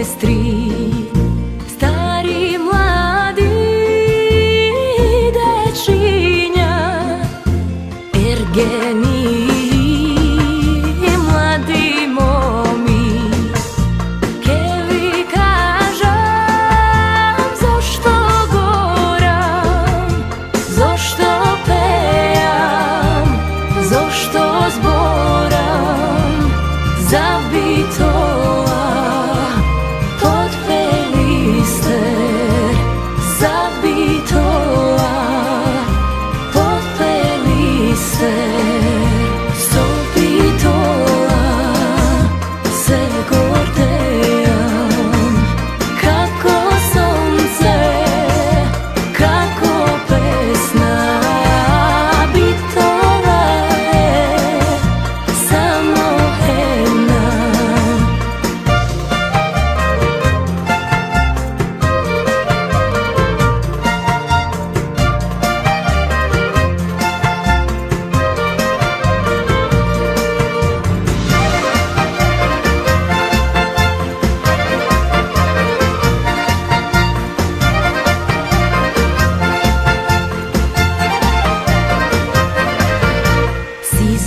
sestri, stari mladi dečinja, ergeni mladi momi. Ke vi kažam, zašto goram, zašto pejam, zašto zboram, zabitola potpeli ste, zabitola potpeli ste, sobitola se gordejam, kako sonce, kako pesna, bitola je samo jedna.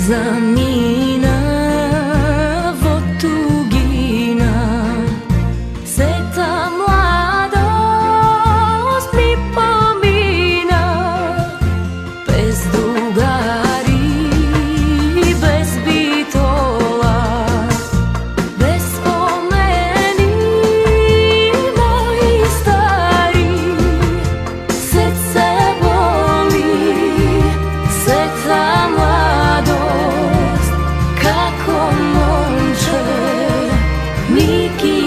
Zamina votugina, seta mladost mi pomina, bez drugari, bez bitola, bez spomeni moji stari, srce boli, seta mladost, kako momče, Niki